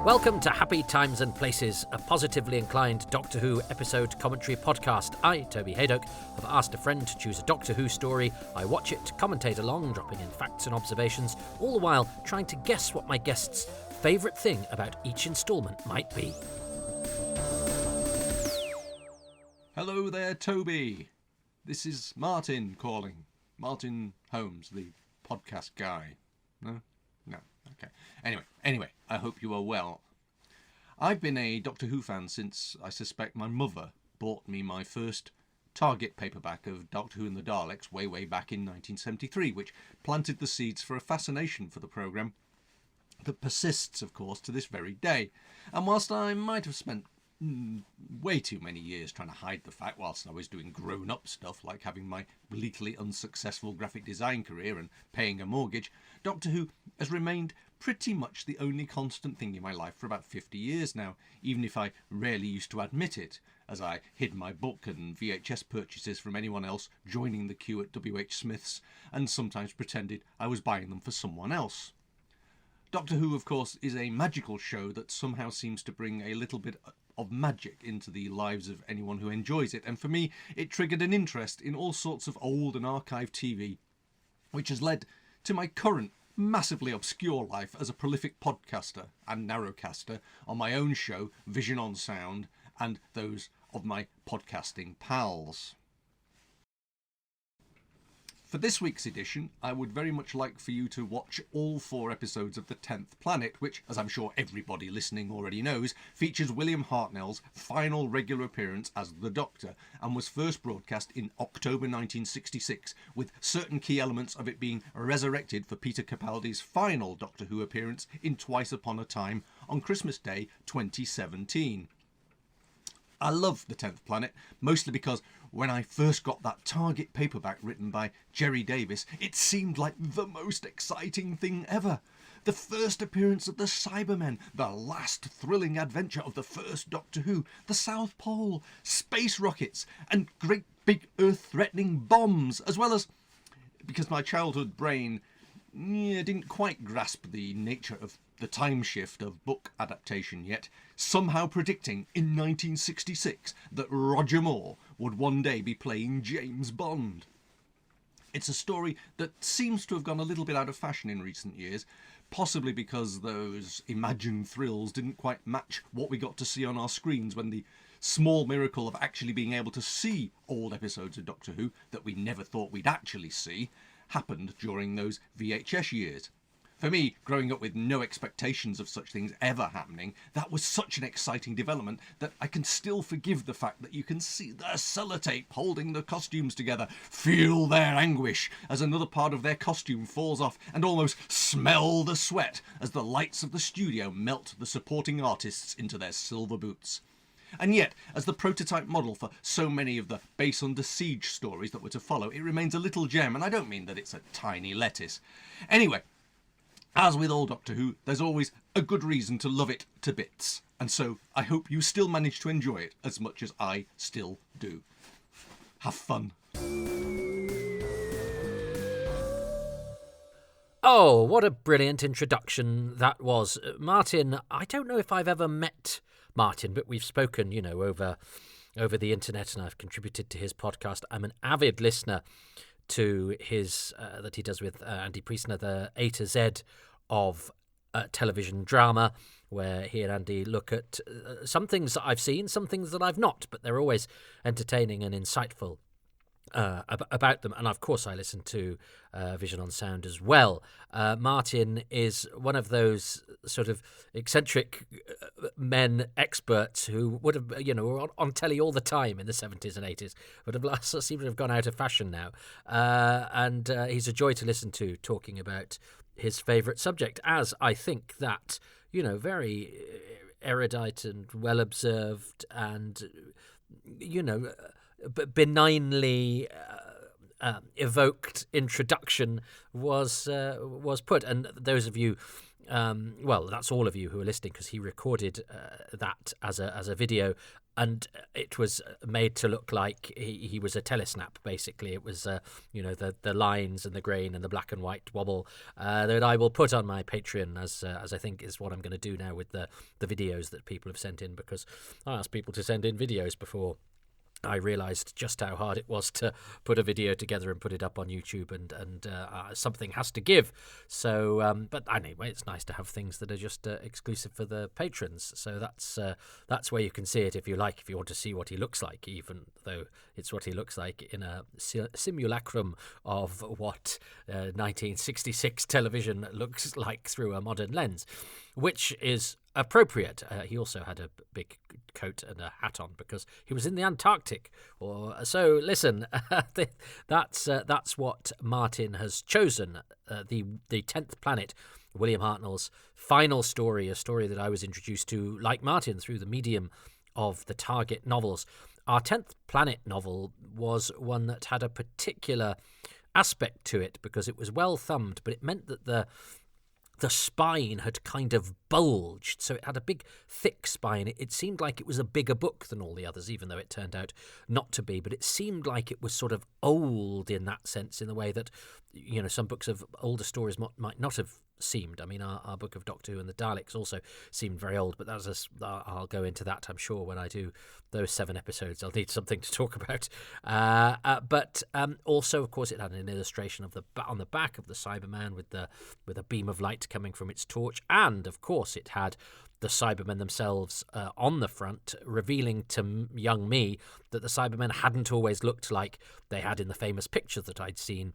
Welcome to Happy Times and Places, a positively inclined Doctor Who episode commentary podcast. I, Toby Haydock, have asked a friend to choose a Doctor Who story. I watch it, commentate along, dropping in facts and observations, all the while trying to guess what my guest's favourite thing about each instalment might be. Hello there, Toby. This is Martin calling. Martin Holmes, the podcast guy. No? No. Okay. Anyway, I hope you are well. I've been a Doctor Who fan since, I suspect, my mother bought me my first Target paperback of Doctor Who and the Daleks way back in 1973, which planted the seeds for a fascination for the programme that persists, of course, to this very day. And whilst I might have spent way too many years trying to hide the fact whilst I was doing grown-up stuff like having my bleakly unsuccessful graphic design career and paying a mortgage, Doctor Who has remained pretty much the only constant thing in my life for about 50 years now, even if I rarely used to admit it, as I hid my book and VHS purchases from anyone else joining the queue at W.H. Smith's and sometimes pretended I was buying them for someone else. Doctor Who, of course, is a magical show that somehow seems to bring a little bit of magic into the lives of anyone who enjoys it, and for me it triggered an interest in all sorts of old and archived TV, which has led to my current massively obscure life as a prolific podcaster and narrowcaster on my own show Vision on Sound and those of my podcasting pals. For this week's edition, I would very much like for you to watch all 4 episodes of The 10th Planet, which, as I'm sure everybody listening already knows, features William Hartnell's final regular appearance as the Doctor, and was first broadcast in October 1966, with certain key elements of it being resurrected for Peter Capaldi's final Doctor Who appearance in Twice Upon a Time on Christmas Day 2017. I love The 10th Planet, mostly because when I first got that Target paperback written by Jerry Davis, it seemed like the most exciting thing ever. The first appearance of the Cybermen, the last thrilling adventure of the first Doctor Who, the South Pole, space rockets, and great big Earth-threatening bombs, as well as, because my childhood brain didn't quite grasp the nature of the time shift of book adaptation yet, somehow predicting in 1966 that Roger Moore would one day be playing James Bond. It's a story that seems to have gone a little bit out of fashion in recent years, possibly because those imagined thrills didn't quite match what we got to see on our screens when the small miracle of actually being able to see old episodes of Doctor Who that we never thought we'd actually see happened during those VHS years. For me, growing up with no expectations of such things ever happening, that was such an exciting development that I can still forgive the fact that you can see the sellotape holding the costumes together, feel their anguish as another part of their costume falls off, and almost smell the sweat as the lights of the studio melt the supporting artists into their silver boots. And yet, as the prototype model for so many of the Base Under Siege stories that were to follow, it remains a little gem, and I don't mean that it's a tiny lettuce. Anyway, as with all Doctor Who, there's always a good reason to love it to bits, and so I hope you still manage to enjoy it as much as I still do. Have fun. Oh, what a brilliant introduction that was. Martin, I don't know if I've ever met Martin, but we've spoken, over the internet, and I've contributed to his podcast. I'm an avid listener to his that he does with Andy Priestner, the A to Z of television drama, where he and Andy look at some things that I've seen, some things that I've not, but they're always entertaining and insightful about them. And of course I listen to Vision on Sound as well. Martin is one of those sort of eccentric men experts who would have, were on telly all the time in the 70s and 80s, but have seem to have gone out of fashion now. And he's a joy to listen to, talking about his favourite subject, as I think that, very erudite and well observed and, benignly evoked introduction was put. And those of you, well, that's all of you who are listening, because he recorded that as a video, and it was made to look like he was a telesnap. Basically, it was the lines and the grain and the black and white wobble that I will put on my Patreon as I think is what I'm going to do now with the videos that people have sent in, because I asked people to send in videos before I realised just how hard it was to put a video together and put it up on YouTube, and something has to give. So, but anyway, it's nice to have things that are just exclusive for the patrons. So that's where you can see it if you like, if you want to see what he looks like, even though it's what he looks like in a simulacrum of what 1966 television looks like through a modern lens, which is appropriate. He also had a big coat and a hat on because he was in the Antarctic. So listen, that's what Martin has chosen. The 10th Planet, William Hartnell's final story, a story that I was introduced to, like Martin, through the medium of the Target novels. Our 10th Planet novel was one that had a particular aspect to it because it was well thumbed, but it meant that the spine had kind of bulged, so it had a big, thick spine. It seemed like it was a bigger book than all the others, even though it turned out not to be. But it seemed like it was sort of old in that sense, in the way that, some books of older stories might not have seemed. I mean, our book of Doctor Who and the Daleks also seemed very old, but I'll go into that, I'm sure, when I do those 7 episodes. I'll need something to talk about. But also, of course, it had an illustration on the back of the Cyberman with a beam of light coming from its torch, and of course, it had the Cybermen themselves on the front, revealing to young me that the Cybermen hadn't always looked like they had in the famous pictures that I'd seen.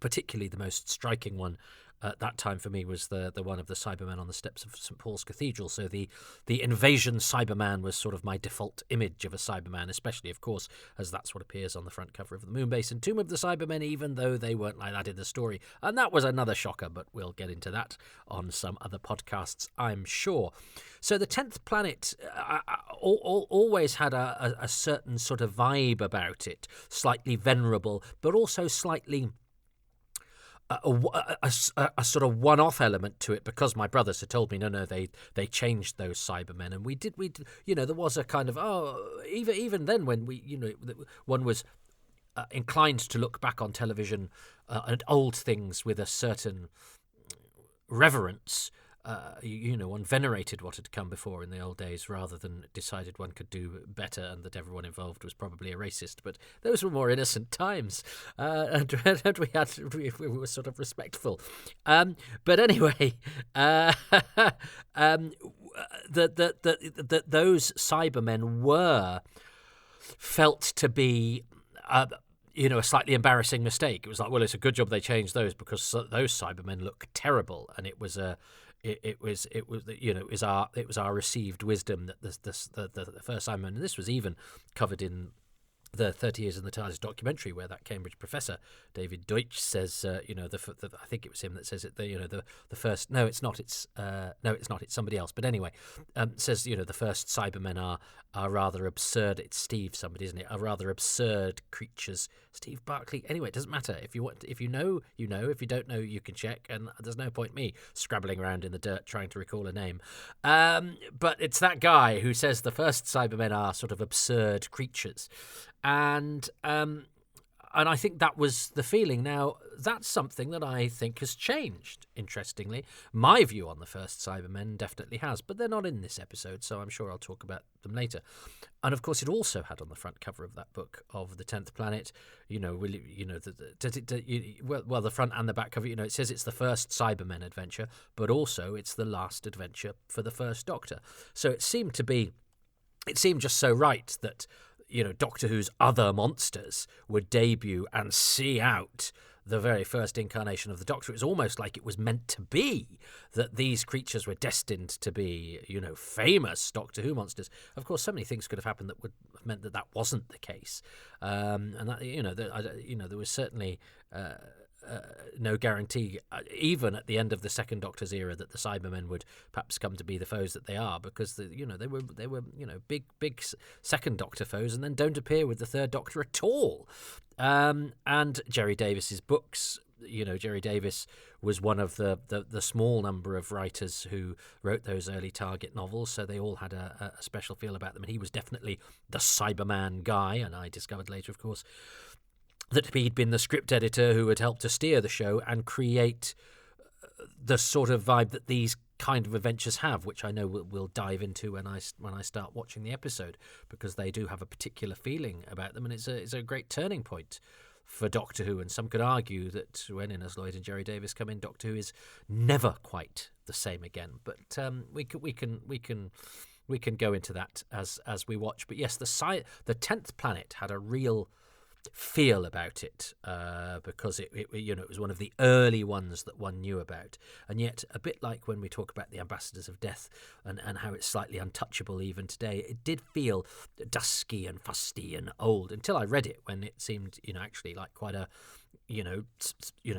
Particularly the most striking one at that time for me was the one of the Cybermen on the steps of St. Paul's Cathedral. So the invasion Cyberman was sort of my default image of a Cyberman, especially, of course, as that's what appears on the front cover of the Moonbase and Tomb of the Cybermen, even though they weren't like that in the story. And that was another shocker, but we'll get into that on some other podcasts, I'm sure. So the 10th Planet always had a certain sort of vibe about it, slightly venerable, but also slightly a sort of one-off element to it, because my brothers had told me no they changed those Cybermen, and we there was a kind of even then when one was inclined to look back on television at old things with a certain reverence. One venerated what had come before in the old days rather than decided one could do better and that everyone involved was probably a racist. But those were more innocent times, and we were sort of respectful. But anyway, those Cybermen were felt to be a slightly embarrassing mistake. It was like, well, it's a good job they changed those, because those Cybermen look terrible, and it was our received wisdom that the first Cybermen, and this was even covered in the 30 Years in the TARDIS documentary, where that Cambridge professor David Deutsch says, I think it was him that says it. The first. No, it's not. It's somebody else. But anyway, says the first Cybermen are rather absurd. It's Steve somebody, isn't it? Are rather absurd creatures. Steve Barclay. Anyway, it doesn't matter. If you know, you know. If you don't know, you can check. And there's no point me scrabbling around in the dirt trying to recall a name. But it's that guy who says the first Cybermen are sort of absurd creatures. And I think that was the feeling. Now, that's something that I think has changed, interestingly. My view on the first Cybermen definitely has, but they're not in this episode, so I'm sure I'll talk about them later. And, of course, it also had on the front cover of that book of the 10th Planet, the front and the back cover, it says it's the first Cybermen adventure, but also it's the last adventure for the first Doctor. So it seemed just so right that Doctor Who's other monsters would debut and see out the very first incarnation of the Doctor. It was almost like it was meant to be that these creatures were destined to be, famous Doctor Who monsters. Of course, so many things could have happened that would have meant that wasn't the case. And that, there was certainly no guarantee, even at the end of the Second Doctor's era, that the Cybermen would perhaps come to be the foes that they are, because they were big Second Doctor foes, and then don't appear with the Third Doctor at all. And Jerry Davis's books. Jerry Davis was one of the small number of writers who wrote those early Target novels, so they all had a special feel about them, and he was definitely the Cyberman guy. And I discovered later, of course, that he'd been the script editor who had helped to steer the show and create the sort of vibe that these kind of adventures have, which I know we'll dive into when I start watching the episode, because they do have a particular feeling about them, and it's a great turning point for Doctor Who. And some could argue that when Innes Lloyd and Jerry Davis come in, Doctor Who is never quite the same again. But we can go into that as we watch. But yes, the 10th Planet had a real feel about it, because it was one of the early ones that one knew about, and yet a bit like when we talk about the Ambassadors of Death and how it's slightly untouchable even today, it did feel dusky and fusty and old until I read it, when it seemed actually like quite a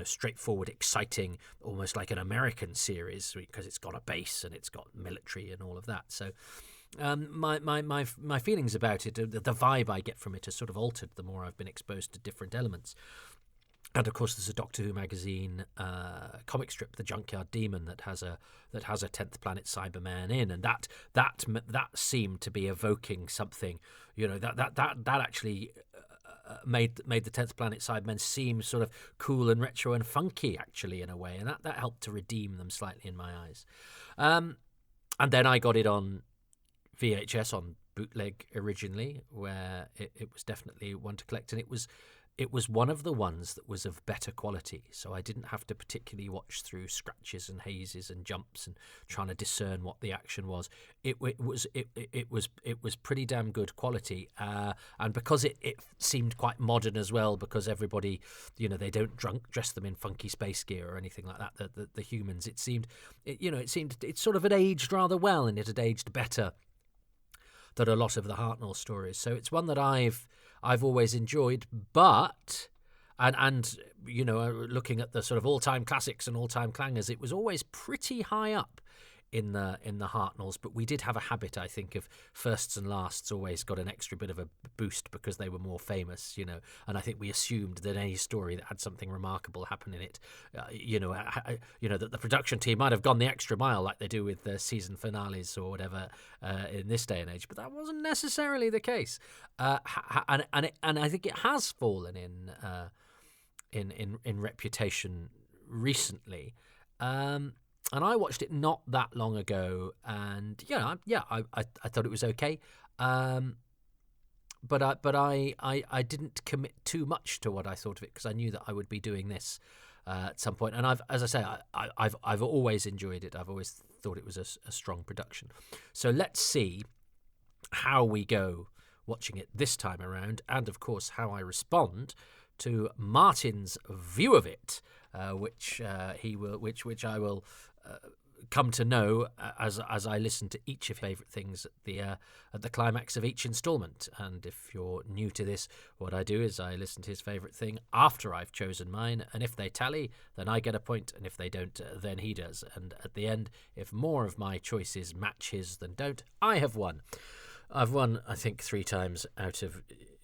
straightforward, exciting, almost like an American series, because it's got a base and it's got military and all of that. So my feelings about it, the vibe I get from it, has sort of altered the more I've been exposed to different elements. And of course, there's a Doctor Who magazine comic strip, The Junkyard Demon, that has a 10th Planet Cyberman in, and that seemed to be evoking something. That actually made the 10th Planet Cybermen seem sort of cool and retro and funky, actually, in a way, and that helped to redeem them slightly in my eyes. And then I got it on VHS on bootleg originally, where it was definitely one to collect, and it was one of the ones that was of better quality, so I didn't have to particularly watch through scratches and hazes and jumps and trying to discern what the action was. It was pretty damn good quality, and because it seemed quite modern as well, because everybody, they don't dress them in funky space gear or anything like that. The humans, it sort of had aged rather well, and it had aged better than a lot of the Hartnell stories. So it's one that I've always enjoyed, but and looking at the sort of all-time classics and all-time clangers, it was always pretty high up in the Hartnells. But we did have a habit, I think, of firsts and lasts always got an extra bit of a boost because they were more famous, and I think we assumed that any story that had something remarkable happen in it, that the production team might have gone the extra mile like they do with the season finales or whatever in this day and age. But that wasn't necessarily the case, and I think it has fallen in reputation recently. And I watched it not that long ago, and I thought it was okay, but I didn't commit too much to what I thought of it, because I knew that I would be doing this at some point. And I've always enjoyed it. I've always thought it was a strong production. So let's see how we go watching it this time around, and of course how I respond to Martin's view of it, which I will come to know as I listen to each of your favourite things at the climax of each instalment. And if you're new to this, what I do is I listen to his favourite thing after I've chosen mine, and if they tally, then I get a point, and if they don't, then he does. And at the end, if more of my choices match his than don't, I have won. I've won, I think, 3 times out of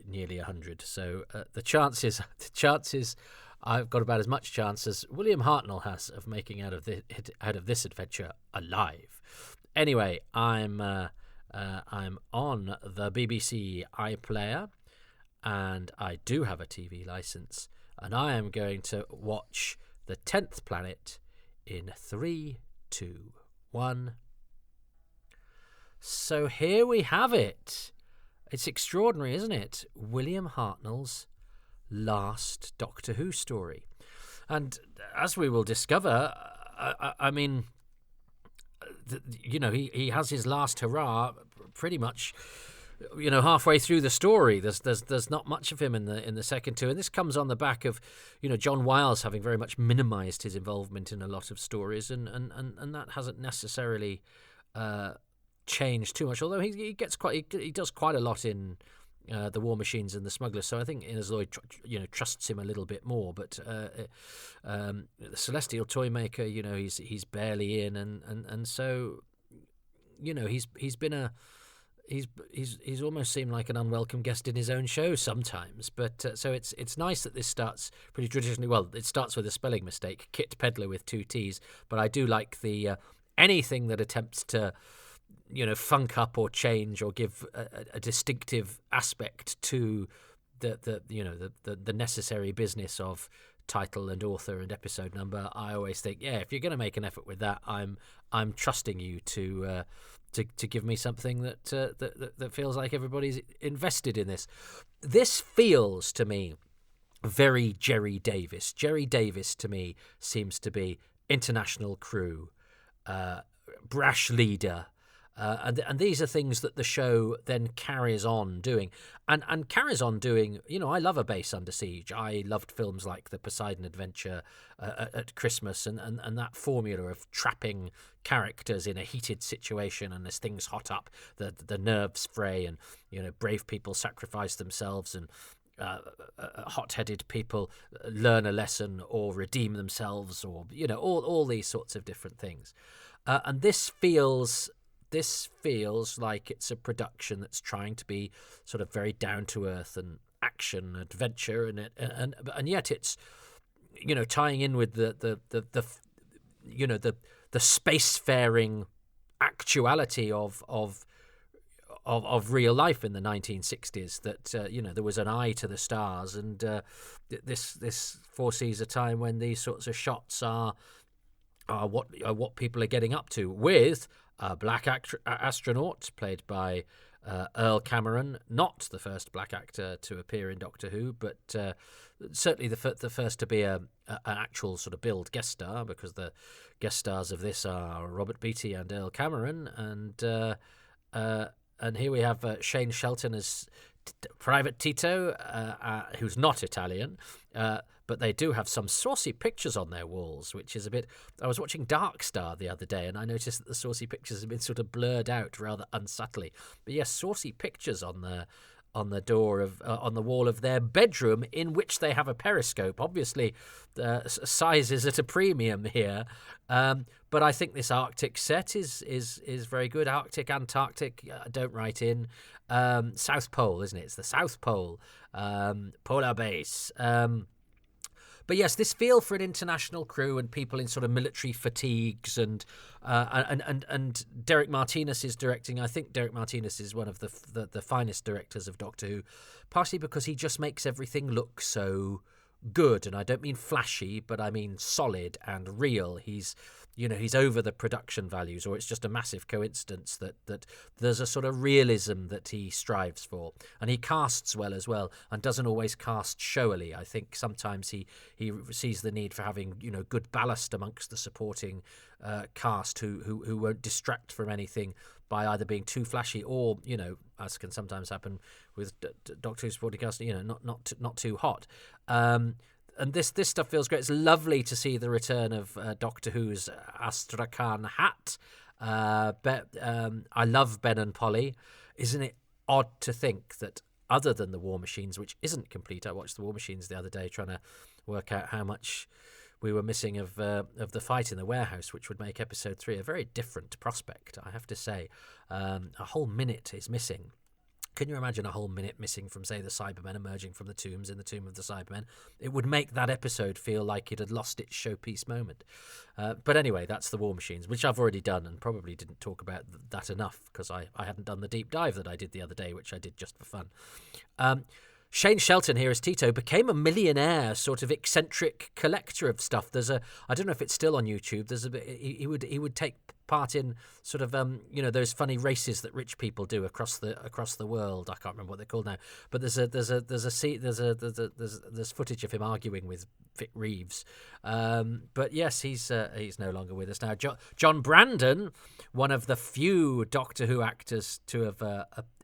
nearly 100. So the chances I've got about as much chance as William Hartnell has of making out of this adventure alive. Anyway, I'm on the BBC iPlayer, and I do have a TV license, and I am going to watch The 10th Planet in 3, 2, 1. So here we have it. It's extraordinary, isn't it? William Hartnell's last Doctor Who story. And as we will discover, I mean, he has his last hurrah pretty much, halfway through the story. There's not much of him in the second 2, and this comes on the back of, John Wiles having very much minimised his involvement in a lot of stories, and that hasn't necessarily changed too much. Although he does quite a lot in the War Machines and the Smugglers. So I think Innes Lloyd, trusts him a little bit more. But the Celestial Toymaker, he's barely in, and so, he's been he's almost seemed like an unwelcome guest in his own show sometimes. But so it's nice that this starts pretty traditionally. Well, it starts with a spelling mistake, Kit Pedler with 2 T's. But I do like the anything that attempts to funk up or change or give a distinctive aspect to the necessary business of title and author and episode number. I always think, if you're going to make an effort with that, I'm trusting you to give me something that feels like everybody's invested in this. This feels to me very Jerry Davis. Jerry Davis to me seems to be international crew, brash leader. And these are things that the show then carries on doing. And carries on doing, I love A Base Under Siege. I loved films like The Poseidon Adventure at Christmas and that formula of trapping characters in a heated situation, and as things hot up, the nerves fray, and, brave people sacrifice themselves, and hot-headed people learn a lesson or redeem themselves, or, all these sorts of different things. And this feels like it's a production that's trying to be sort of very down to earth and action adventure, and yet it's tying in with the spacefaring actuality of real life in the 1960s. That there was an eye to the stars, and this foresees a time when these sorts of shots are what people are getting up to, with a black astronaut played by Earl Cameron, not the first black actor to appear in Doctor Who, but certainly the first to be an actual sort of billed guest star, because the guest stars of this are Robert Beatty and Earl Cameron, and here we have Shane Shelton as Private Tito, who's not Italian, but they do have some saucy pictures on their walls, which is a bit... I was watching Dark Star the other day, and I noticed that the saucy pictures have been sort of blurred out rather unsubtly. But yes, saucy pictures on the door of on the wall of their bedroom, in which they have a periscope. Obviously, size is at a premium here, but I think this Arctic set is very good. Arctic, Antarctic, don't write in. South Pole, isn't it? It's the South Pole, polar base. But yes, this feel for an international crew and people in sort of military fatigues, and Derek Martinez is directing. I think Derek Martinez is one of the finest directors of Doctor Who, partly because he just makes everything look so good, and I don't mean flashy, but I mean solid and real. He's over the production values, or it's just a massive coincidence that there's a sort of realism that he strives for, and he casts well as well, and doesn't always cast showily. I think sometimes he sees the need for having good ballast amongst the supporting cast who won't distract from anything by either being too flashy or, as can sometimes happen with Doctor Who supporting cast, not too hot. And this stuff feels great. It's lovely to see the return of Doctor Who's Astrakhan hat. I love Ben and Polly. Isn't it odd to think that other than the War Machines, which isn't complete, I watched the War Machines the other day trying to work out how much we were missing of the fight in the warehouse, which would make episode 3 a very different prospect, I have to say. A whole minute is missing. Can you imagine a whole minute missing from, say, the Cybermen emerging from the tombs in the Tomb of the Cybermen? It would make that episode feel like it had lost its showpiece moment. But anyway, that's the War Machines, which I've already done and probably didn't talk about that enough because I hadn't done the deep dive that I did the other day, which I did just for fun. Shane Shelton here as Tito became a millionaire, sort of eccentric collector of stuff. I don't know if it's still on YouTube. He would take part in sort of those funny races that rich people do across the world. I can't remember what they're called now, but there's footage of him arguing with Vic Reeves. But yes, he's no longer with us now. John Brandon, one of the few Doctor Who actors to have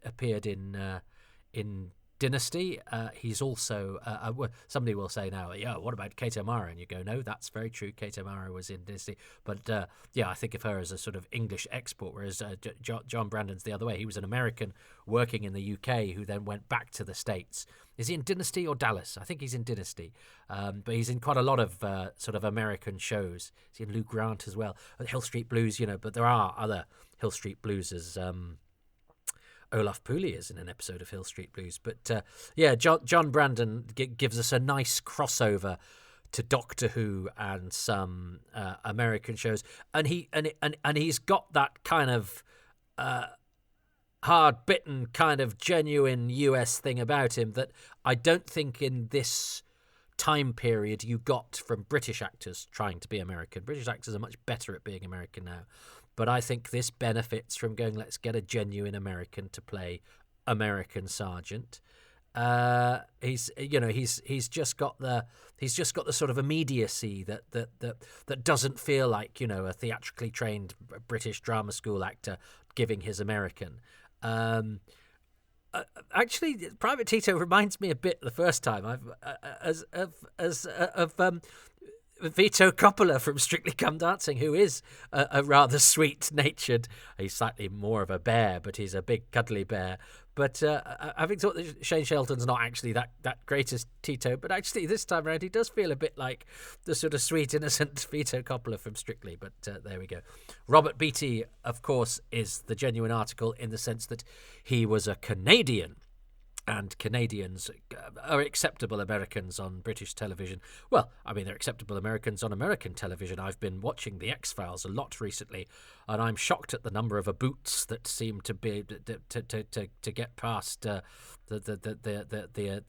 appeared in Dynasty. He's also somebody will say now, yeah, what about Kate O'Mara? And you go, no, that's very true. Kate O'Mara was in Dynasty, but I think of her as a sort of English export, whereas John Brandon's the other way. He was an American working in the UK who then went back to the States. Is he in Dynasty or Dallas? I think he's in Dynasty, but he's in quite a lot of sort of American shows. He's in Lou Grant as well, Hill Street Blues, but there are other Hill Street Bluesers. Olaf Pooley is in an episode of Hill Street Blues. But John Brandon gives us a nice crossover to Doctor Who and some American shows, and he's got that kind of hard-bitten, kind of genuine US thing about him that I don't think in this time period you got from British actors trying to be American. British actors are much better at being American now. But I think this benefits from going, let's get a genuine American to play American Sergeant. He's just got the sort of immediacy that doesn't feel like, a theatrically trained British drama school actor giving his American. Actually, Private Tito reminds me a bit the first time of Vito Coppola from Strictly Come Dancing, who is a rather sweet-natured. He's slightly more of a bear, but he's a big, cuddly bear. But having thought that Shane Shelton's not actually that great as Tito, but actually this time around he does feel a bit like the sort of sweet, innocent Vito Coppola from Strictly. But there we go. Robert Beattie, of course, is the genuine article in the sense that he was a Canadian. And Canadians are acceptable Americans on British television. Well, I mean, they're acceptable Americans on American television. I've been watching The X-Files a lot recently, and I'm shocked at the number of aboots that seem to be to get past the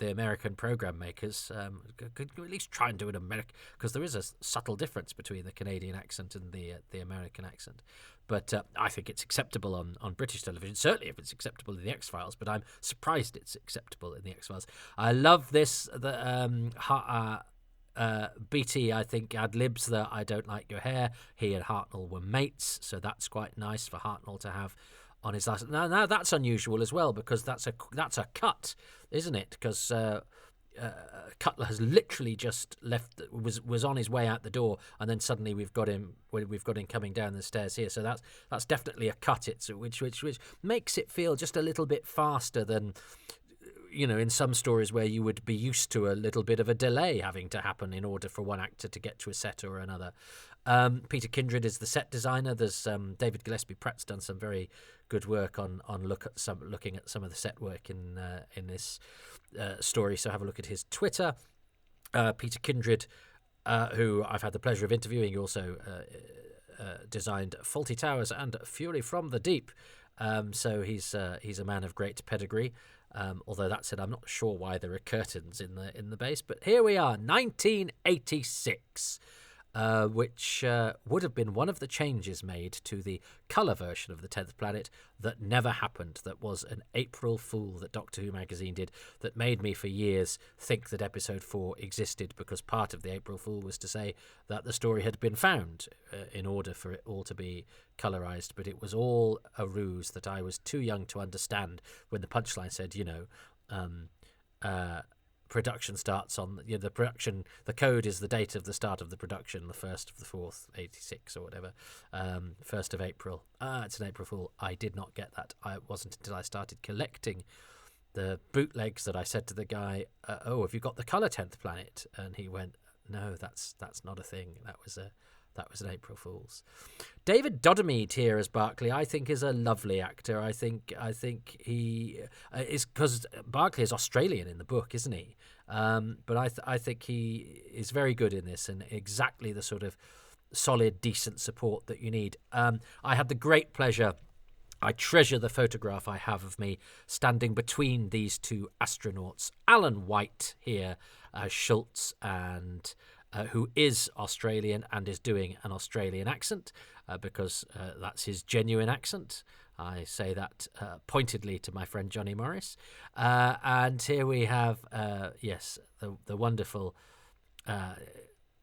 American program makers. Could at least try and do an American, because there is a subtle difference between the Canadian accent and the American accent. But I think it's acceptable on British television, certainly if it's acceptable in The X-Files, but I'm surprised it's acceptable in The X-Files. I love this. BT, I think, ad-libs the I don't like your hair. He and Hartnell were mates, so that's quite nice for Hartnell to have on his last. Now that's unusual as well, because that's a cut, isn't it? Because Cutler has literally just left, was on his way out the door, and then suddenly we've got him coming down the stairs here. So that's definitely a cut. It's which makes it feel just a little bit faster than, in some stories where you would be used to a little bit of a delay having to happen in order for one actor to get to a set or another. Peter Kindred is the set designer. There's David Gillespie Pratt's done some very good work on looking at some of the set work in this story. So have a look at his Twitter. Peter Kindred, who I've had the pleasure of interviewing, he also designed Fawlty Towers and Fury from the Deep. So he's a man of great pedigree. Although that said, I'm not sure why there are curtains in the base. But here we are, 1986. Which would have been one of the changes made to the colour version of the 10th Planet that never happened, that was an April Fool that Doctor Who magazine did, that made me for years think that episode 4 existed, because part of the April Fool was to say that the story had been found in order for it all to be colourised, but it was all a ruse that I was too young to understand when the punchline said, production starts on the production. The code is the date of the start of the production, the 1st of the 4th, 86 or whatever, 1st of April. It's an April Fool. I did not get that. It wasn't until I started collecting the bootlegs that I said to the guy, "Oh, have you got the colour 10th Planet?" And he went, "No, that's not a thing. That was an April Fool's." David Doddermead here as Barclay, I think, is a lovely actor. I think he is, because Barclay is Australian in the book, isn't he? But I think he is very good in this, and exactly the sort of solid, decent support that you need. I had the great pleasure. I treasure the photograph I have of me standing between these two astronauts, Alan White here as Schultz, and who is Australian and is doing an Australian accent, because that's his genuine accent. I say that pointedly to my friend Johnny Morris. And here we have, the wonderful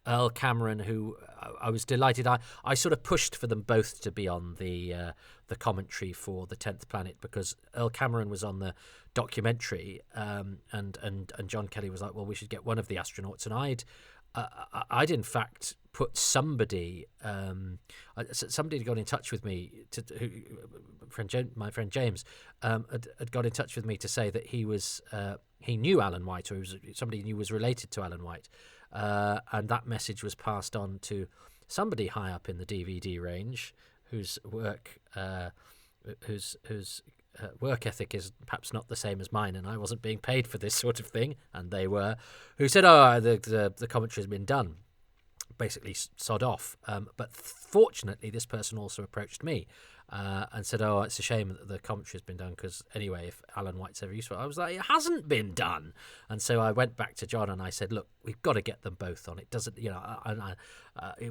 Earl Cameron, who I was delighted. I sort of pushed for them both to be on the commentary for the 10th Planet, because Earl Cameron was on the documentary, and John Kelly was like, well, we should get one of the astronauts, and I'd in fact put somebody got in touch with me, my friend James had got in touch with me to say that he knew Alan White, or somebody he knew was related to Alan White, and that message was passed on to somebody high up in the DVD range, whose work ethic is perhaps not the same as mine, and I wasn't being paid for this sort of thing, and they were, who said, "Oh, the commentary has been done." Basically, sod off. But fortunately, this person also approached me and said, "Oh, it's a shame that the commentary has been done, because anyway, if Alan White's ever useful," I was like, "It hasn't been done." And so I went back to John and I said, "Look, we've got to get them both on. It doesn't,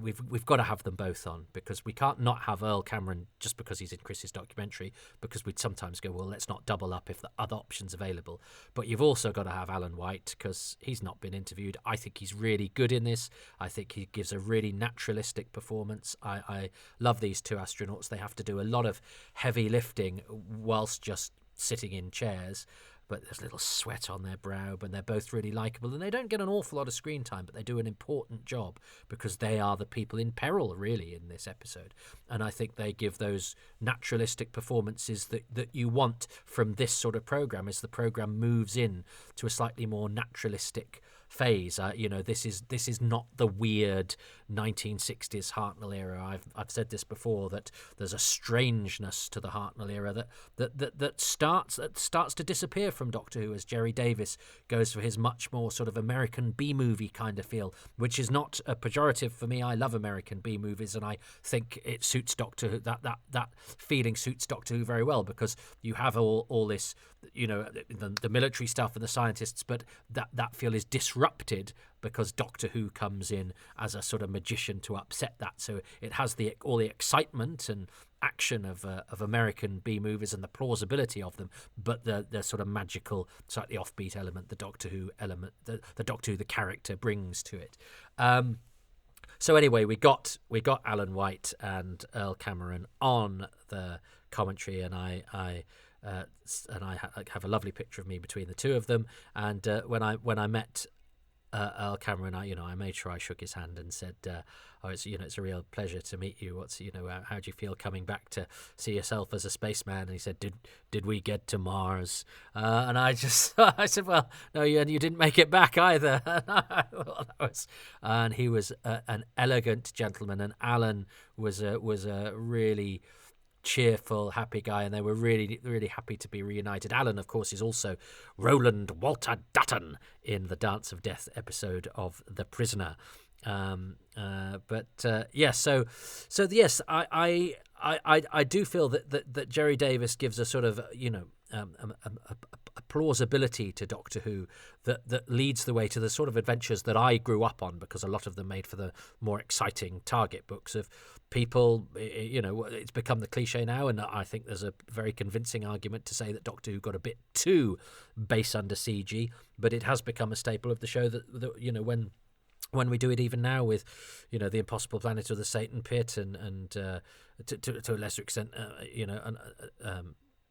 we've got to have them both on, because we can't not have Earl Cameron just because he's in Chris's documentary, because we'd sometimes go, well, let's not double up if the other option's available. But you've also got to have Alan White, because he's not been interviewed. I think he's really good in this. I think he gives a really naturalistic performance. I love these two astronauts. They have to do a lot of heavy lifting whilst just sitting in chairs, but there's a little sweat on their brow, but they're both really likeable, and they don't get an awful lot of screen time, but they do an important job, because they are the people in peril, really, in this episode. And I think they give those naturalistic performances that you want from this sort of program, as the program moves in to a slightly more naturalistic phase. This is not the weird 1960s Hartnell era. I've said this before, that there's a strangeness to the Hartnell era that starts to disappear from Doctor Who, as Jerry Davis goes for his much more sort of American B-movie kind of feel, which is not a pejorative for me. I love American B-movies, and I think it suits Doctor Who. That feeling suits Doctor Who very well, because you have all this, the military stuff and the scientists, but that feel is disrupted because Doctor Who comes in as a sort of magician to upset that. So it has all the excitement and action of American B movies and the plausibility of them, but the sort of magical, slightly offbeat element, the Doctor Who element, the Doctor Who the character brings to it. So anyway, we got Alan White and Earl Cameron on the commentary, and I have a lovely picture of me between the two of them. And when I met Earl Cameron, I made sure I shook his hand and said, it's a real pleasure to meet you. How do you feel coming back to see yourself as a spaceman? And he said, did we get to Mars? And I said, well, no, you didn't make it back either. And he was an elegant gentleman, and Alan was a really cheerful, happy guy, and they were really, really happy to be reunited. Alan, of course, is also Roland Walter Dutton in the Dance of Death episode of The Prisoner. Yes, I do feel that Jerry Davis gives a sort of a plausibility to Doctor Who that leads the way to the sort of adventures that I grew up on, because a lot of them made for the more exciting target books of people. It's become the cliche now, and I think there's a very convincing argument to say that Doctor Who got a bit too base under CG, but it has become a staple of the show that when we do it even now with, the Impossible Planet or the Satan Pit and to a lesser extent,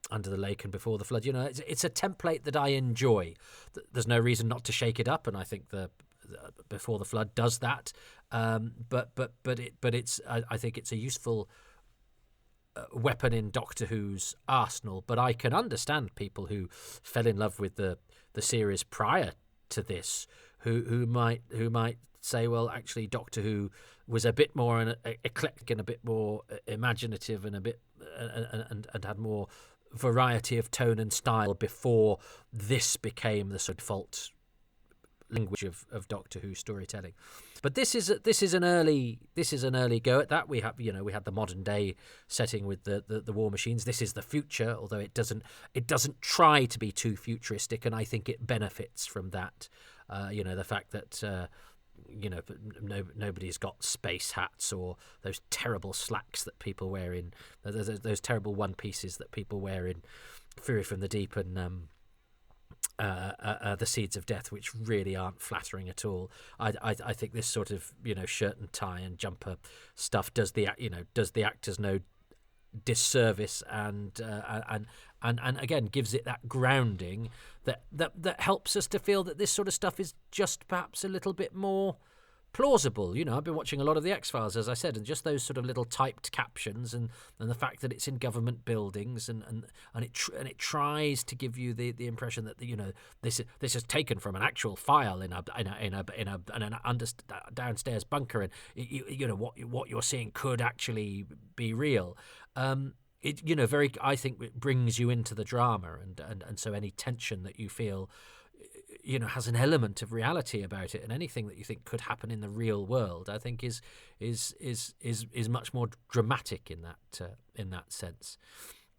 Under the Lake and Before the Flood, it's a template that I enjoy. There's no reason not to shake it up, and I think the Before the Flood does that. But it's I think it's a useful weapon in Doctor Who's arsenal. But I can understand people who fell in love with the series prior to this, who might say, well, actually, Doctor Who was a bit more eclectic and a bit more imaginative and a bit and had more variety of tone and style before this became the sort of default language of Doctor Who storytelling. But this is an early go at that. We had the modern day setting with the war machines. This is the future, although it doesn't try to be too futuristic, and I think it benefits from that. The fact that nobody's got space hats or those terrible slacks that people wear in those terrible one pieces that people wear in Fury from the Deep and the seeds of death, which really aren't flattering at all. I think this sort of shirt and tie and jumper stuff does the actors no disservice, and again gives it that grounding that helps us to feel that this sort of stuff is just perhaps a little bit more plausible. I've been watching a lot of the X-Files, as I said, and just those sort of little typed captions and the fact that it's in government buildings and it tries to give you the impression that this is taken from an actual file in an downstairs bunker, and what you're seeing could actually be real. I think it brings you into the drama, and so any tension that you feel has an element of reality about it, and anything that you think could happen in the real world, I think is much more dramatic in that sense.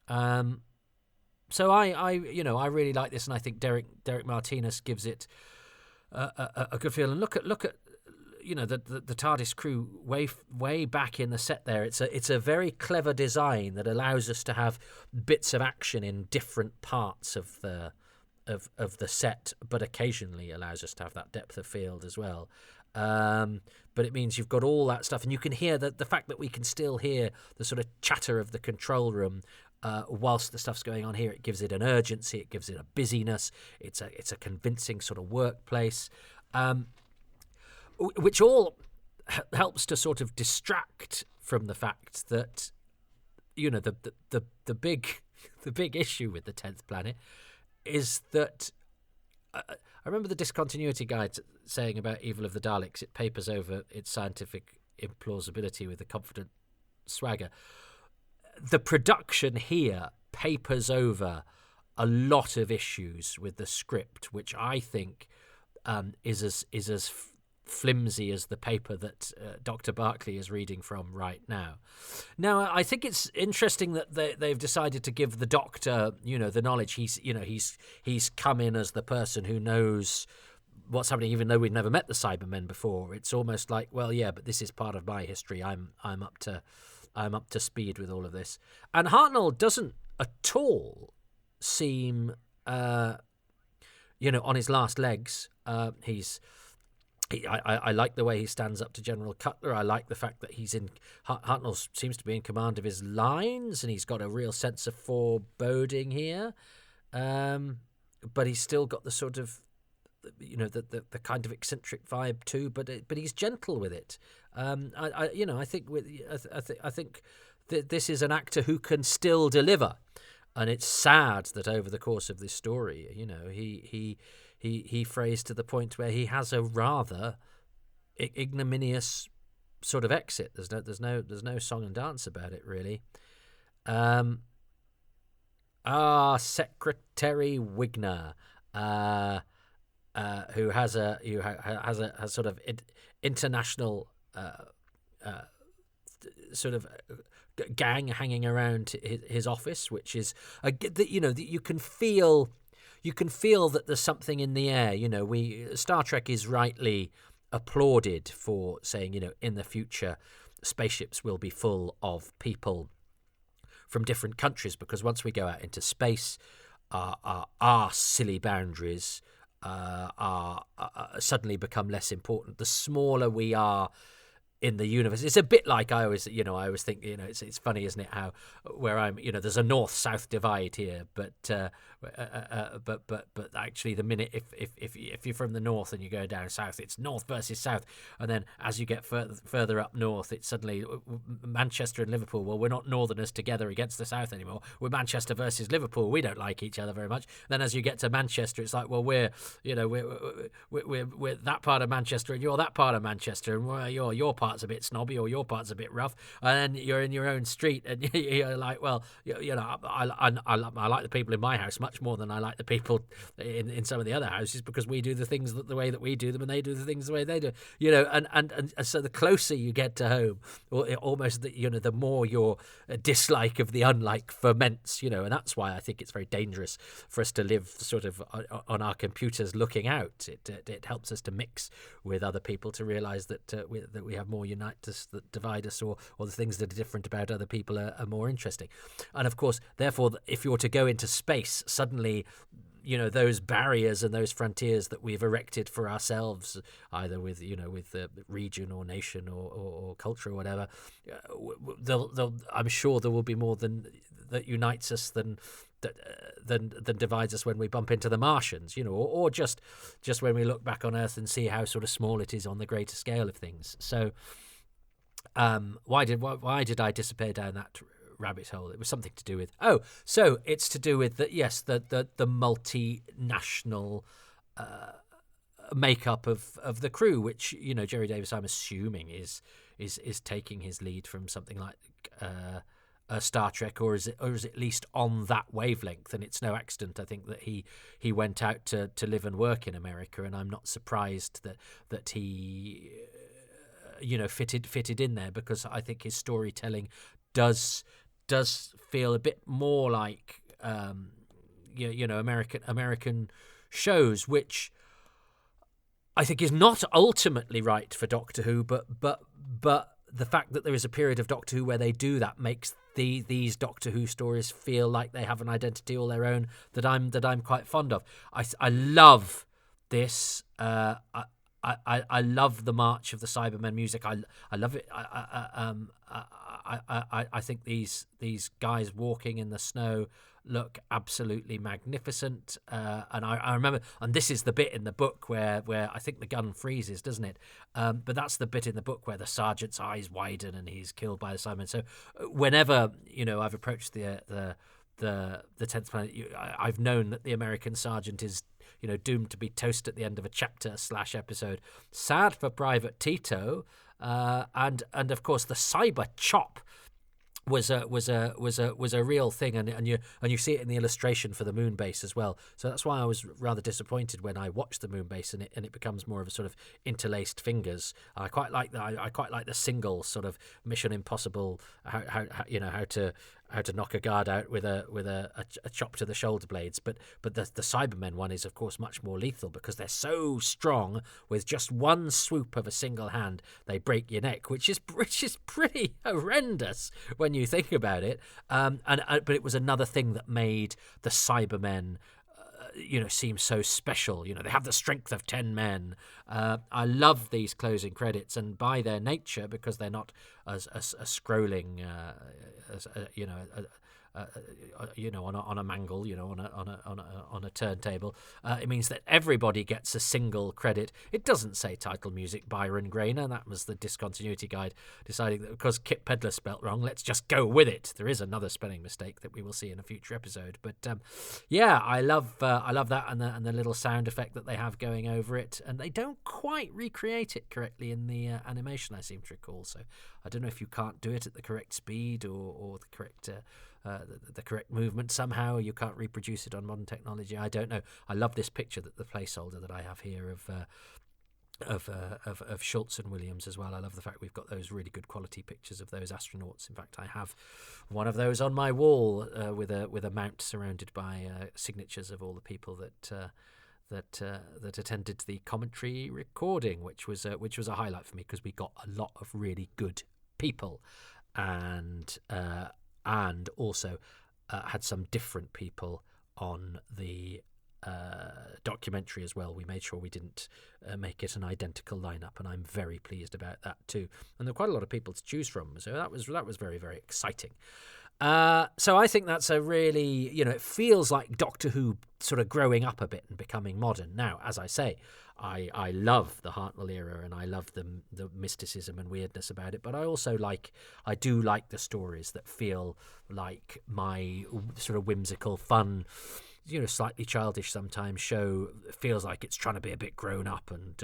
So I really like this, and I think Derek Martinez gives it a good feel. And look at the TARDIS crew way back in the set there. It's a very clever design that allows us to have bits of action in different parts of the set, but occasionally allows us to have that depth of field as well. But it means you've got all that stuff, and you can hear the fact that we can still hear the sort of chatter of the control room whilst the stuff's going on here. It gives it an urgency, it gives it a busyness. It's a convincing sort of workplace, which all helps to sort of distract from the fact that the big issue with the 10th Planet is that I remember the discontinuity guide saying about Evil of the Daleks, it papers over its scientific implausibility with a confident swagger. The production here papers over a lot of issues with the script, which I think is as flimsy as the paper that Dr. Barclay is reading from right now. Now, I think it's interesting that they've decided to give the Doctor, the knowledge. He's come in as the person who knows what's happening, even though we've never met the Cybermen before. It's almost like, well, yeah, but this is part of my history. I'm up to speed with all of this. And Hartnell doesn't at all seem, on his last legs. I like the way he stands up to General Cutler. I like the fact that Hartnell seems to be in command of his lines, and he's got a real sense of foreboding here. But he's still got the sort of, the kind of eccentric vibe too. But he's gentle with it. I think this is an actor who can still deliver, and it's sad that over the course of this story, he frays to the point where he has a rather ignominious sort of exit. There's no song and dance about it, really. Secretary Wigner, who has a sort of international sort of gang hanging around his office, which is you can feel that there's something in the air. Star Trek is rightly applauded for saying, in the future, spaceships will be full of people from different countries, because once we go out into space, our silly boundaries suddenly become less important. The smaller we are in the universe, it's a bit like I always think, it's funny, isn't it, how where I'm, there's a north-south divide here, but actually the minute if you're from the north and you go down south, it's north versus south, and then as you get further up north, it's suddenly Manchester and Liverpool. Well, we're not northerners together against the south anymore. We're Manchester versus Liverpool. We don't like each other very much. Then as you get to Manchester, it's like, well, we're that part of Manchester and you're that part of Manchester, and your part's a bit snobby or your part's a bit rough, and then you're in your own street, and you're like, well, I like the people in my house much more than I like the people in some of the other houses, because we do the things the way that we do them and they do the things the way they do, and so the closer you get to home, or almost the more your dislike of the unlike ferments, and that's why I think it's very dangerous for us to live sort of on our computers looking out. It helps us to mix with other people, to realize that we have more unite us that divide us, or the things that are different about other people are more interesting. And of course, therefore, if you're to go into space, suddenly those barriers and those frontiers that we've erected for ourselves, either with the region or nation or culture or whatever. I'm sure there will be more than that unites us than divides us when we bump into the Martians, or just when we look back on Earth and see how sort of small it is on the greater scale of things. So why did I disappear down that rabbit hole? It was something to do with so it's to do with the multinational makeup of the crew, which Jerry Davis, I'm assuming, is taking his lead from something like Star Trek, or is it at least on that wavelength. And it's no accident, I think, that he went out to live and work in America, and I'm not surprised that he fitted in there, because I think his storytelling does feel a bit more like American shows, which I think is not ultimately right for Doctor Who, but the fact that there is a period of Doctor Who where they do that makes these Doctor Who stories feel like they have an identity all their own that I'm quite fond of. I love this. I love the March of the Cybermen music. I love it. I think these guys walking in the snow look absolutely magnificent. And I remember, and this is the bit in the book where I think the gun freezes, doesn't it? But that's the bit in the book where the sergeant's eyes widen and he's killed by the Cybermen. So whenever I've approached the 10th Planet, I've known that the American sergeant is doomed to be toast at the end of a chapter/episode. Sad for Private Tito, and of course the cyber chop was a real thing, and you see it in the illustration for the moon base as well. So that's why I was rather disappointed when I watched the moon base and it becomes more of a sort of interlaced fingers. I quite like that. I quite like the single sort of Mission Impossible, how to knock a guard out with a chop to the shoulder blades. But the Cybermen one is of course much more lethal, because they're so strong. With just one swoop of a single hand, they break your neck, which is pretty horrendous when you think about it. But it was another thing that made the Cybermen seem so special. They have the strength of 10 men. I love these closing credits, and by their nature, because they're not as scrolling on a mangle, on a turntable, it means that everybody gets a single credit. It doesn't say title music Byron Grainer. That was the discontinuity guide deciding that because Kit Pedler spelt wrong, let's just go with it. There is another spelling mistake that we will see in a future episode, but I love that, and the little sound effect that they have going over it, and they don't quite recreate it correctly in the animation, I seem to recall. So I don't know if you can't do it at the correct speed or the correct the correct movement somehow. You can't reproduce it on modern technology. I don't know. I love this picture, that the placeholder that I have here of Schultz and Williams as well. I love the fact we've got those really good quality pictures of those astronauts. In fact, I have one of those on my wall with a mount surrounded by signatures of all the people that attended the commentary recording, which was a highlight for me, because we got a lot of really good people, and also had some different people on the documentary as well. We made sure we didn't make it an identical lineup, and I'm very pleased about that too. And there were quite a lot of people to choose from, so that was very, very exciting. So I think that's a really, it feels like Doctor Who sort of growing up a bit and becoming modern. Now, as I say, I love the Hartnell era, and I love the mysticism and weirdness about it, but I do like the stories that feel like my sort of whimsical, fun, slightly childish sometimes show feels like it's trying to be a bit grown up. And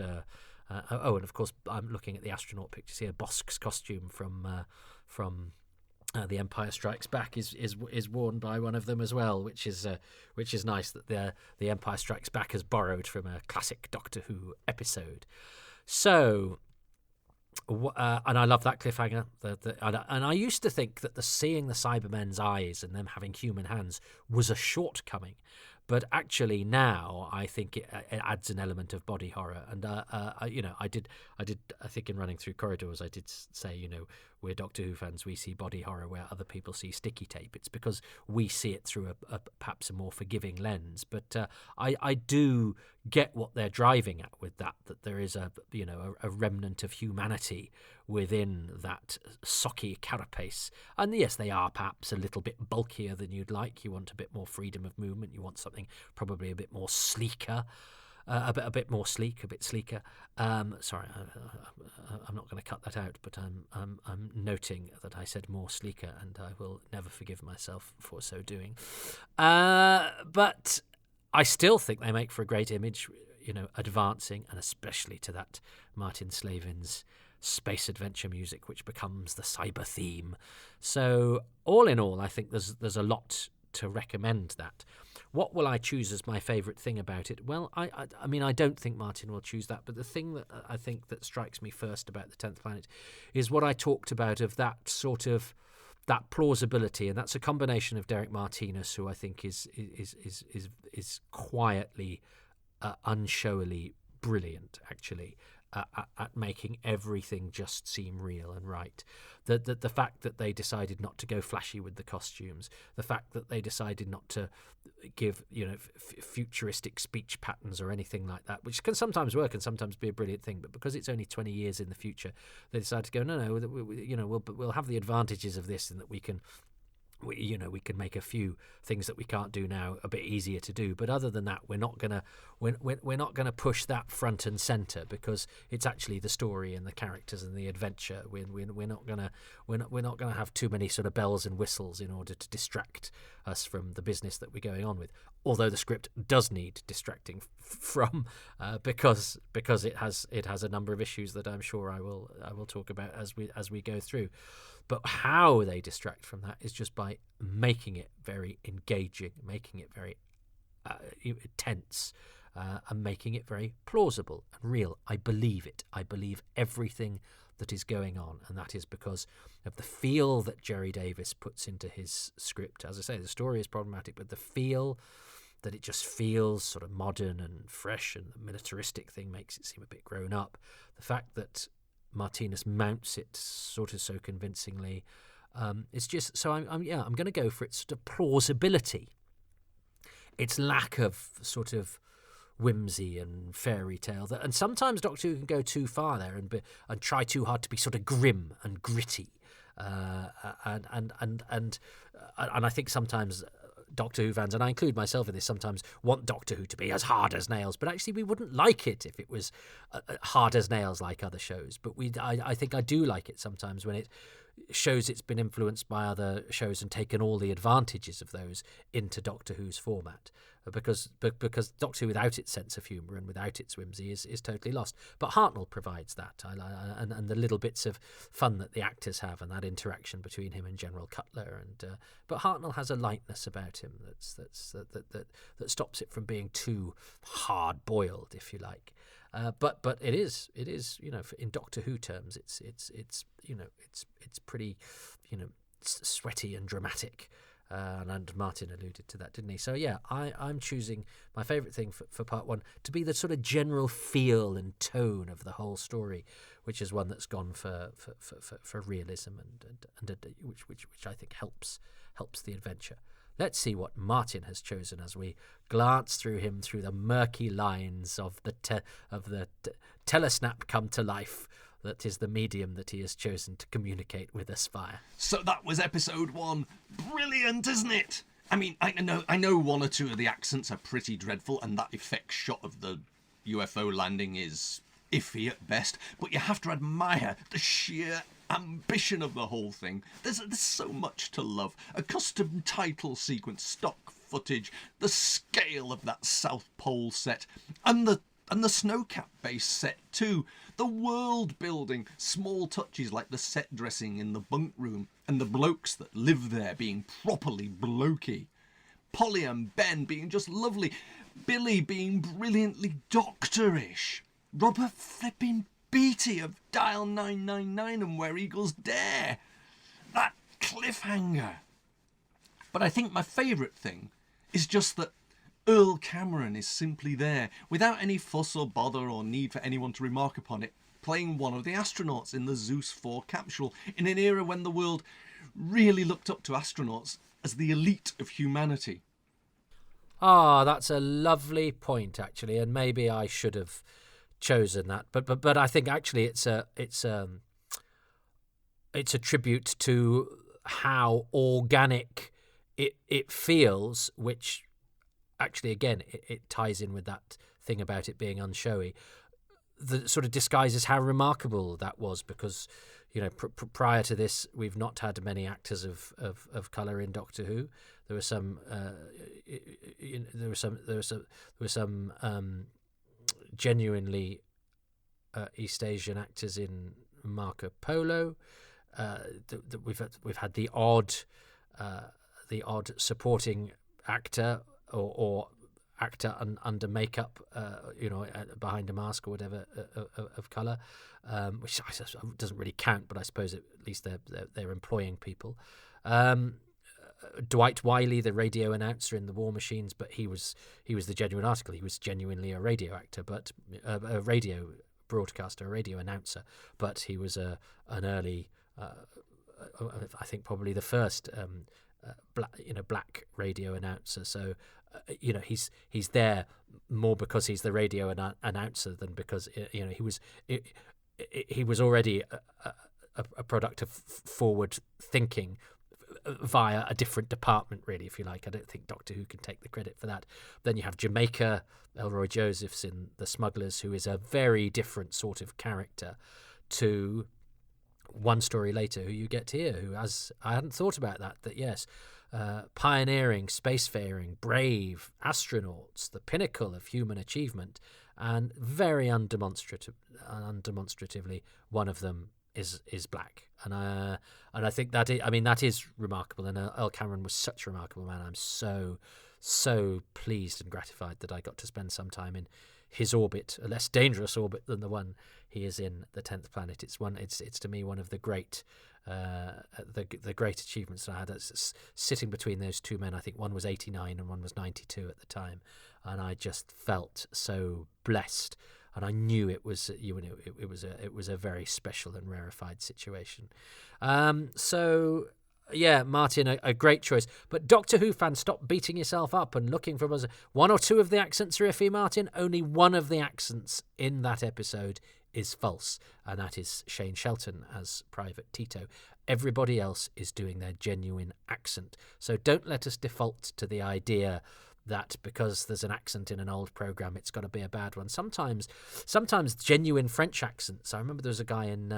and of course I'm looking at the astronaut pictures here. Bosk's costume from The Empire Strikes Back is worn by one of them as well, which is nice that the Empire Strikes Back has borrowed from a classic Doctor Who episode. So, and I love that cliffhanger. And I used to think that seeing the Cybermen's eyes and them having human hands was a shortcoming. But actually now I think it adds an element of body horror. And I think in Running Through Corridors I did say, we're Doctor Who fans, we see body horror where other people see sticky tape. It's because we see it through perhaps a more forgiving lens. But I do get what they're driving at with that there is a remnant of humanity within that socky carapace. And yes, they are perhaps a little bit bulkier than you'd like. You want a bit more freedom of movement. You want something probably a bit more sleeker. A bit more sleek, a bit sleeker. Sorry, I'm not going to cut that out, but I'm noting that I said more sleeker, and I will never forgive myself for so doing. But I still think they make for a great image, advancing, and especially to that Martin Slavin's space adventure music, which becomes the cyber theme. So all in all, I think there's a lot to recommend that. What will I choose as my favourite thing about it? Well, I mean, I don't think Martin will choose that, but the thing that I think that strikes me first about the 10th Planet is what I talked about of that sort of that plausibility, and that's a combination of Derek Martinez, who I think is quietly, unshowily brilliant, actually. At making everything just seem real and right. The fact that they decided not to go flashy with the costumes, the fact that they decided not to give futuristic speech patterns or anything like that, which can sometimes work and sometimes be a brilliant thing, but because it's only 20 years in the future, they decided to go we'll have the advantages of this in that we can make a few things that we can't do now a bit easier to do. But other than that, we're not gonna push that front and center, because it's actually the story and the characters and the adventure. We're not gonna have too many sort of bells and whistles in order to distract us from the business that we're going on with. Although the script does need distracting from, because it has a number of issues that I'm sure I will talk about as we go through. But how they distract from that is just by making it very engaging, making it very tense, and making it very plausible and real. I believe it. I believe everything that is going on, and that is because of the feel that Jerry Davis puts into his script. As I say, the story is problematic, but the feel that it just feels sort of modern and fresh, and the militaristic thing makes it seem a bit grown up. The fact that Martinez mounts it sort of so convincingly. It's just so I'm going to go for its sort of plausibility, its lack of sort of whimsy and fairy tale. And sometimes Doctor Who can go too far there and try too hard to be sort of grim and gritty. And I think sometimes Doctor Who fans, and I include myself in this, sometimes want Doctor Who to be as hard as nails, but actually we wouldn't like it if it was hard as nails like other shows. But I think I do like it sometimes when it shows it's been influenced by other shows and taken all the advantages of those into Doctor Who's format. Because Doctor Who without its sense of humour and without its whimsy is totally lost. But Hartnell provides that, and the little bits of fun that the actors have, and that interaction between him and General Cutler. But Hartnell has a lightness about him that stops it from being too hard boiled, if you like. But it is in Doctor Who terms, it's pretty sweaty and dramatic. And Martin alluded to that, didn't he? So yeah, I'm choosing my favourite thing for part one to be the sort of general feel and tone of the whole story, which is one that's gone for realism and which I think helps the adventure. Let's see what Martin has chosen as we glance through him through the murky lines of the telesnap come to life. That is the medium that he has chosen to communicate with us via. So that was episode 1. Brilliant, isn't it? I mean, I know one or two of the accents are pretty dreadful, and that effect shot of the UFO landing is iffy at best, but you have to admire the sheer ambition of the whole thing. There's so much to love. A custom title sequence, stock footage, the scale of that South Pole set, and the Snowcap base set too. The world building, small touches like the set dressing in the bunk room and the blokes that live there being properly blokey. Polly and Ben being just lovely. Billy being brilliantly doctorish. Robert flipping Beatty of Dial 999 and Where Eagles Dare. That cliffhanger. But I think my favourite thing is just that Earl Cameron is simply there, without any fuss or bother or need for anyone to remark upon it, playing one of the astronauts in the Zeus 4 capsule, in an era when the world really looked up to astronauts as the elite of humanity. Ah, that's a lovely point, actually, and maybe I should have chosen that. But I think actually it's a tribute to how organic it feels, which actually again it ties in with that thing about it being unshowy. That sort of disguises how remarkable that was, because prior to this we've not had many actors of colour in Doctor Who. There were some genuinely East Asian actors in Marco Polo. We've had the odd supporting actor or actor under makeup, behind a mask or whatever, of colour, which I suppose doesn't really count, but I suppose at least they're employing people. Dwight Wiley, the radio announcer in the War Machines, but he was the genuine article. He was genuinely a radio actor, but a radio broadcaster, a radio announcer, but he was an early, I think probably the first black radio announcer. So he's there more because he's the radio announcer than because he was already a product of forward thinking via a different department, really, if you like. I don't think Doctor Who can take the credit for that. Then you have Jamaica, Elroy Josephs in The Smugglers, who is a very different sort of character to One Story Later, who you get here, who has, I hadn't thought about that yes, pioneering, spacefaring, brave astronauts, the pinnacle of human achievement, and very undemonstratively, one of them is black, and I think that is remarkable. And Earl Cameron was such a remarkable man. I'm so pleased and gratified that I got to spend some time in his orbit, a less dangerous orbit than the one he is in, the 10th Planet. It's to me one of the great the great achievements that I had. Sitting between those two men, I think one was 89 and one was 92 at the time, and I just felt so blessed. And I knew it was it was a very special and rarefied situation. So yeah, Martin, a great choice. But Doctor Who fans, stop beating yourself up and looking for one or two of the accents are iffy, Martin. Only one of the accents in that episode is false, and that is Shane Shelton as Private Tito. Everybody else is doing their genuine accent. So don't let us default to the idea that because there's an accent in an old program, it's got to be a bad one. Sometimes genuine French accents. I remember there was a guy in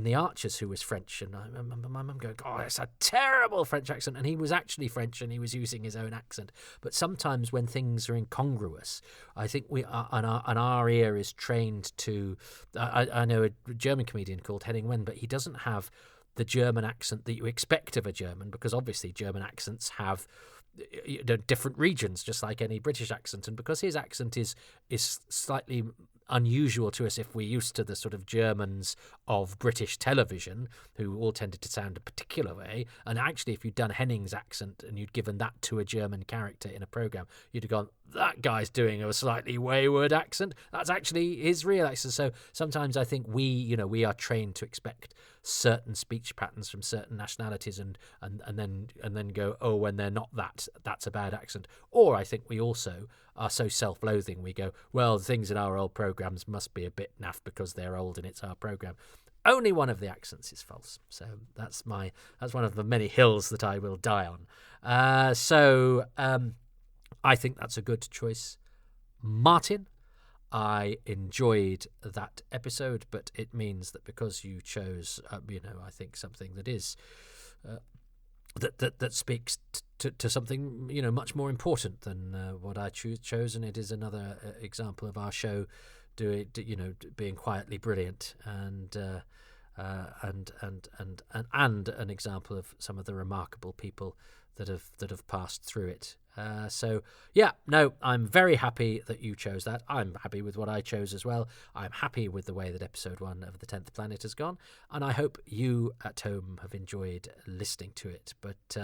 The Archers who was French, and I remember my mum going, "Oh, it's a terrible French accent," and he was actually French and he was using his own accent. But sometimes when things are incongruous, I think we are, and our ear is trained to. I know a German comedian called Henning Wen, but he doesn't have the German accent that you expect of a German, because obviously German accents have different regions, just like any British accent, and because his accent is slightly unusual to us if we're used to the sort of Germans of British television who all tended to sound a particular way, and actually if you'd done Henning's accent and you'd given that to a German character in a program, you'd have gone, that guy's doing a slightly wayward accent, that's actually his real accent. So sometimes I think we are trained to expect certain speech patterns from certain nationalities and then go, oh, when they're not that's a bad accent. Or I think we also are so self-loathing, we go, well, the things in our old programs must be a bit naff because they're old and it's our program. Only one of the accents is false. So that's one of the many hills that I will die on. So I think that's a good choice. Martin, I enjoyed that episode, but it means that because you chose, I think something that is that speaks to something much more important than what I chose, and it is another example of our show being quietly brilliant and an example of some of the remarkable people that have passed through it. I'm very happy that you chose that. I'm happy with what I chose as well. I'm happy with the way that episode 1 of The 10th Planet has gone, and I hope you at home have enjoyed listening to it. But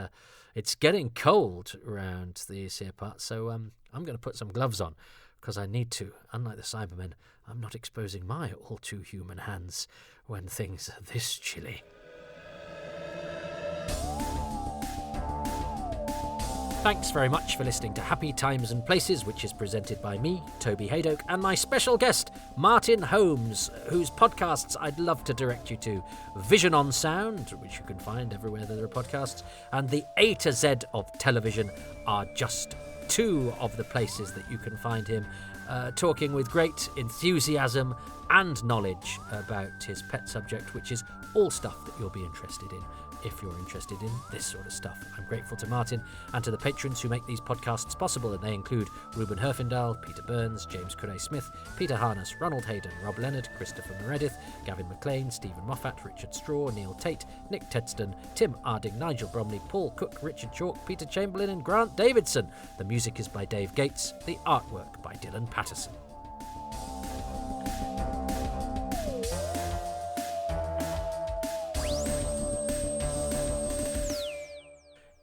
it's getting cold around these here parts, so I'm going to put some gloves on, because I need to. Unlike the Cybermen, I'm not exposing my all-too-human hands when things are this chilly. Thanks very much for listening to Happy Times and Places, which is presented by me, Toby Haydock, and my special guest, Martin Holmes, whose podcasts I'd love to direct you to. Vision on Sound, which you can find everywhere there are podcasts, and the A to Z of television are just two of the places that you can find him talking with great enthusiasm and knowledge about his pet subject, which is all stuff that you'll be interested in if you're interested in this sort of stuff. I'm grateful to Martin and to the patrons who make these podcasts possible, and they include Ruben Herfindahl, Peter Burns, James Curray-Smith, Peter Harness, Ronald Hayden, Rob Leonard, Christopher Meredith, Gavin McLean, Stephen Moffat, Richard Straw, Neil Tate, Nick Tedston, Tim Arding, Nigel Bromley, Paul Cook, Richard Chalk, Peter Chamberlain and Grant Davidson. The music is by Dave Gates, the artwork by Dylan Patterson.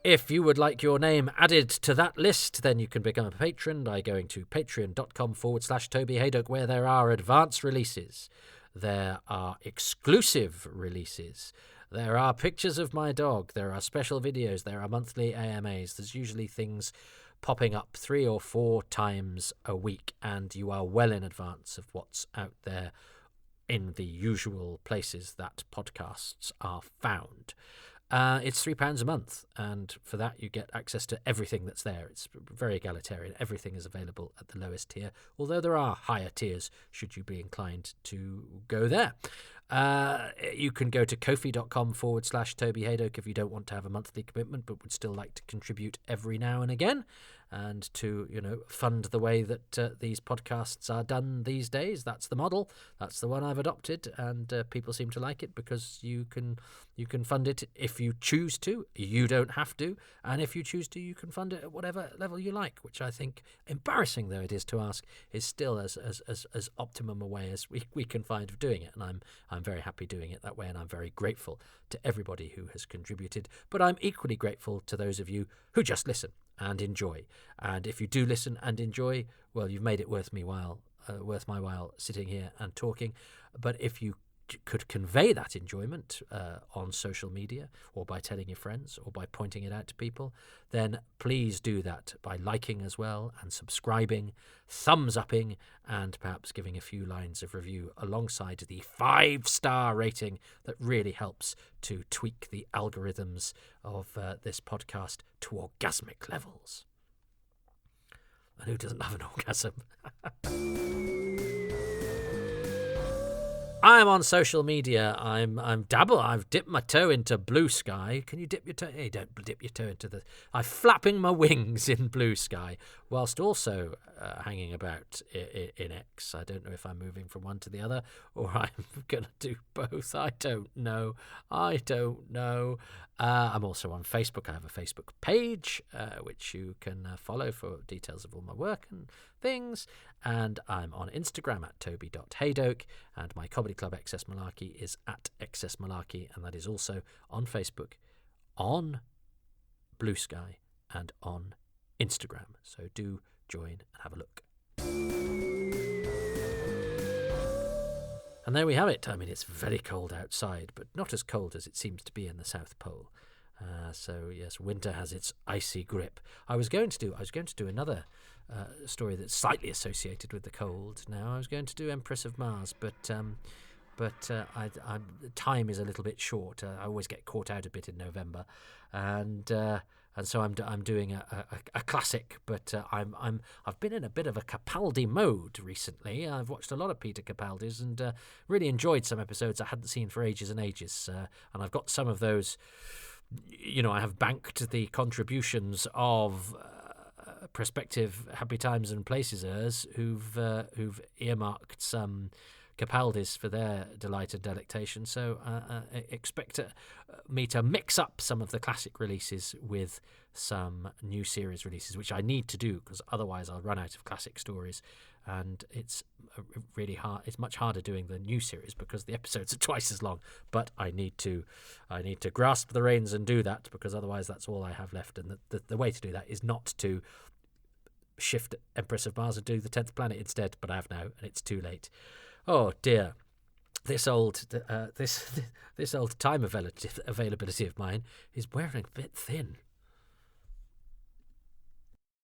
If you would like your name added to that list, then you can become a patron by going to patreon.com/Toby Haydock, where there are advance releases, there are exclusive releases, there are pictures of my dog, there are special videos, there are monthly AMAs. There's usually things popping up 3 or 4 times a week, and you are well in advance of what's out there in the usual places that podcasts are found. It's £3 a month, and for that you get access to everything that's there. It's very egalitarian. Everything is available at the lowest tier, although there are higher tiers should you be inclined to go there. You can go to ko-fi.com/Toby Haydock if you don't want to have a monthly commitment but would still like to contribute every now and again, and to, fund the way that these podcasts are done these days. That's the model. That's the one I've adopted, and people seem to like it because you can fund it if you choose to. You don't have to, and if you choose to, you can fund it at whatever level you like, which I think, embarrassing though it is to ask, is still as optimum a way as we can find of doing it, and I'm very happy doing it that way, and I'm very grateful to everybody who has contributed. But I'm equally grateful to those of you who just listen and enjoy. And if you do listen and enjoy, well, you've made it worth my while sitting here and talking. But if you could convey that enjoyment on social media, or by telling your friends, or by pointing it out to people, then please do that by liking as well, and subscribing, thumbs-upping, and perhaps giving a few lines of review alongside the 5-star rating that really helps to tweak the algorithms of this podcast to orgasmic levels. And who doesn't have an orgasm? I'm on social media. I've dipped my toe into Blue Sky. Can you dip your toe? Hey, don't dip your toe into the... I'm flapping my wings in Blue Sky, whilst also hanging about in X. I don't know if I'm moving from one to the other, or I'm going to do both. I don't know. I'm also on Facebook. I have a Facebook page, which you can follow for details of all my work and things. And I'm on Instagram at toby.haydock, and my comedy club Excess Malarkey is at Excess Malarkey, and that is also on Facebook, on Blue Sky, and on Instagram. So do join and have a look. And there we have it. I mean, it's very cold outside, but not as cold as it seems to be in the South Pole. So yes, winter has its icy grip. I was going to do another story that's slightly associated with the cold. Now I was going to do Empress of Mars, but time is a little bit short. I always get caught out a bit in November, and so I'm doing a classic. But I've been in a bit of a Capaldi mode recently. I've watched a lot of Peter Capaldi's and really enjoyed some episodes I hadn't seen for ages and ages. And I've got some of those. I have banked the contributions of prospective Happy Times and Placesers who've earmarked some Capaldi's for their delight and delectation. So expect me to mix up some of the classic releases with some new series releases, which I need to do because otherwise I'll run out of classic stories. And it's really hard. It's much harder doing the new series because the episodes are twice as long. But I need to grasp the reins and do that, because otherwise that's all I have left. And the way to do that is not to shift Empress of Mars and do the 10th planet instead, but I have now, and it's too late. Oh dear. This old time availability of mine is wearing a bit thin.